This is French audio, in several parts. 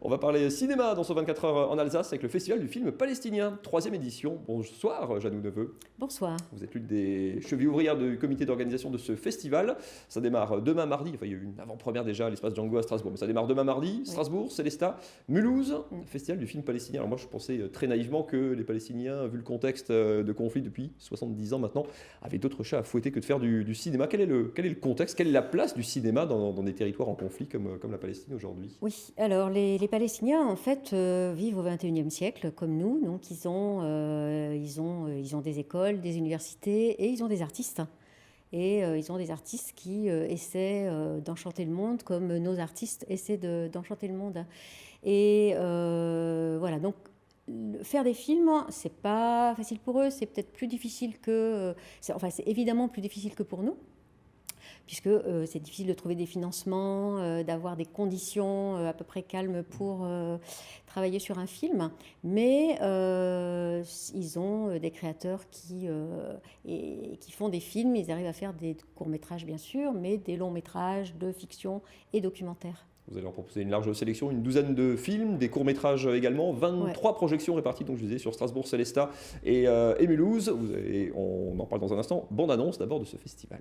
On va parler cinéma dans ce 24 heures en Alsace avec le Festival du film palestinien, 3e édition. Bonsoir Janou Neveu. Bonsoir. Vous êtes l'une des chevilles ouvrières du comité d'organisation de ce festival. Ça démarre demain mardi, enfin il y a eu une avant-première déjà à l'espace Django à Strasbourg, mais ça démarre demain mardi, Oui. Strasbourg, Célestat, Mulhouse, Festival du film palestinien. Alors moi je pensais très naïvement que les Palestiniens, vu le contexte de conflit depuis 70 ans maintenant, avaient d'autres chats à fouetter que de faire du cinéma. Quel est le contexte, quelle est la place du cinéma dans des territoires en conflit comme la Palestine aujourd'hui? Oui, alors les Palestiniens en fait vivent au XXIe siècle comme nous, donc ils ont des écoles, des universités et ils ont des artistes. Et ils ont des artistes qui essaient d'enchanter le monde comme nos artistes essaient d'enchanter le monde. Et voilà, donc faire des films, c'est pas facile pour eux, c'est peut-être plus difficile que... c'est évidemment plus difficile que pour nous, puisque c'est difficile de trouver des financements, d'avoir des conditions à peu près calmes pour travailler sur un film. Mais ils ont des créateurs qui font des films, ils arrivent à faire des courts-métrages bien sûr, mais des longs-métrages de fiction et documentaires. Vous allez leur proposer une large sélection, une douzaine de films, des courts-métrages également, 23 projections réparties, donc je disais, sur Strasbourg, Célestat et Mulhouse. On en parle dans un instant. Bande-annonce d'abord de ce festival.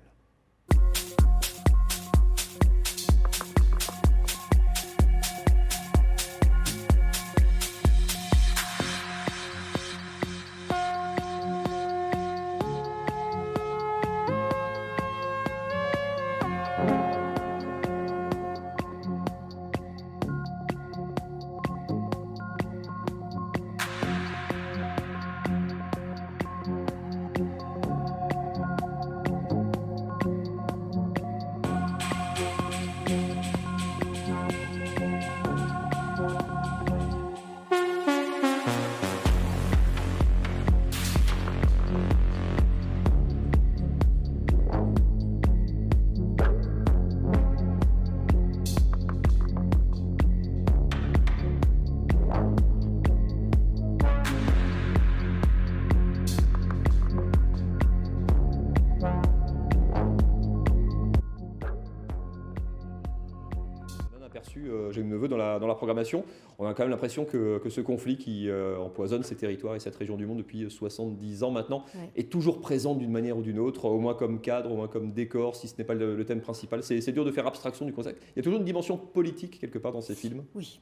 J'ai une neveu dans la programmation. On a quand même l'impression que ce conflit qui empoisonne ces territoires et cette région du monde depuis 70 ans maintenant est toujours présent d'une manière ou d'une autre, au moins comme cadre, au moins comme décor, si ce n'est pas le thème principal. C'est dur de faire abstraction du concept. Il y a toujours une dimension politique quelque part dans ces films. Oui.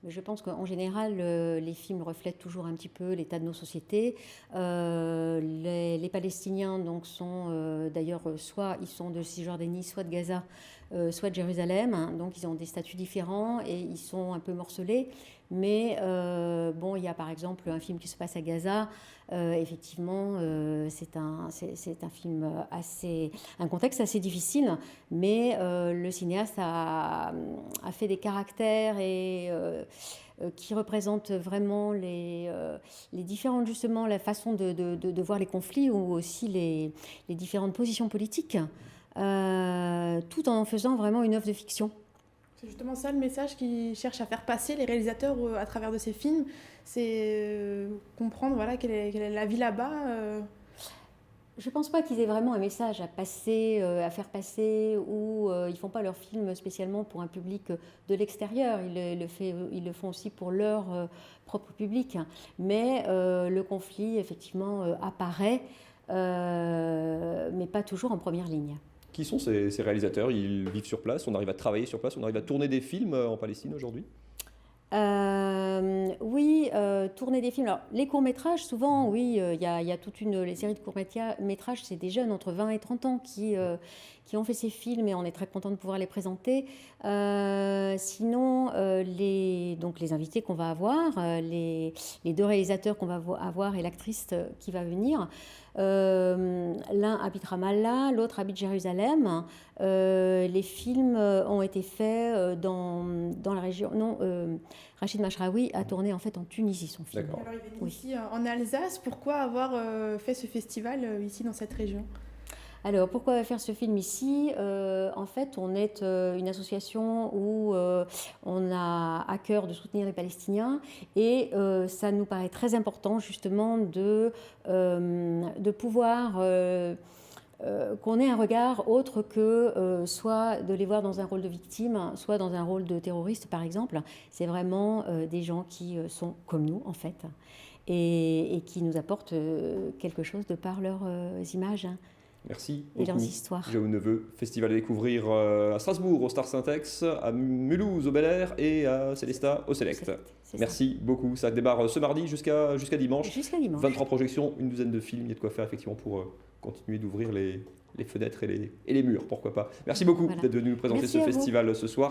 Je pense qu'en général, les films reflètent toujours un petit peu l'état de nos sociétés. Les Palestiniens donc, sont d'ailleurs soit ils sont de Cisjordanie, soit de Gaza, soit de Jérusalem. Donc ils ont des statuts différents et ils sont un peu morcelés. Mais il y a par exemple un film qui se passe à Gaza. Effectivement, c'est un film un contexte assez difficile, mais le cinéaste a fait des caractères et qui représentent vraiment les différentes, justement, la façon de voir les conflits ou aussi les différentes positions politiques, tout en faisant vraiment une œuvre de fiction. C'est justement ça le message qu'ils cherchent à faire passer les réalisateurs à travers de ces films, c'est comprendre quelle est la vie là-bas. Je ne pense pas qu'ils aient vraiment un message à faire passer, ou ils ne font pas leurs films spécialement pour un public de l'extérieur, ils le font aussi pour leur propre public. Mais le conflit, effectivement, apparaît, mais pas toujours en première ligne. Qui sont ces réalisateurs? Ils vivent sur place, on arrive à travailler sur place, on arrive à tourner des films en Palestine aujourd'hui? Oui, tourner des films. Alors, les courts-métrages, souvent, oui, il y a toute les séries de courts-métrages, c'est des jeunes entre 20 et 30 ans qui ont fait ces films et on est très content de pouvoir les présenter. Sinon, les invités qu'on va avoir, les deux réalisateurs qu'on va avoir et l'actrice qui va venir, l'un habite Ramallah, l'autre habite Jérusalem. Les films ont été faits dans la région... Rachid Mashraoui a tourné en fait en Tunisie son film. Alors il est venu ici en Alsace. Pourquoi avoir fait ce festival ici dans cette région? Alors pourquoi faire ce film ici? En fait, on est une association où on a à cœur de soutenir les Palestiniens et ça nous paraît très important justement de pouvoir qu'on ait un regard autre que soit de les voir dans un rôle de victime, soit dans un rôle de terroriste, par exemple. C'est vraiment des gens qui sont comme nous, en fait, et qui nous apportent quelque chose de par leurs images. Merci Et beaucoup. leurs histoires. Jérôme Neveu, festival à découvrir à Strasbourg au Star Syntex, à Mulhouse au Bel Air et à Célestat au Select. Merci beaucoup. Ça démarre ce mardi jusqu'à dimanche. Jusqu'à dimanche. 23 projections, une douzaine de films. Il y a de quoi faire effectivement pour continuer d'ouvrir les fenêtres et les murs, pourquoi pas. Merci beaucoup d'être venu nous présenter ce festival ce soir.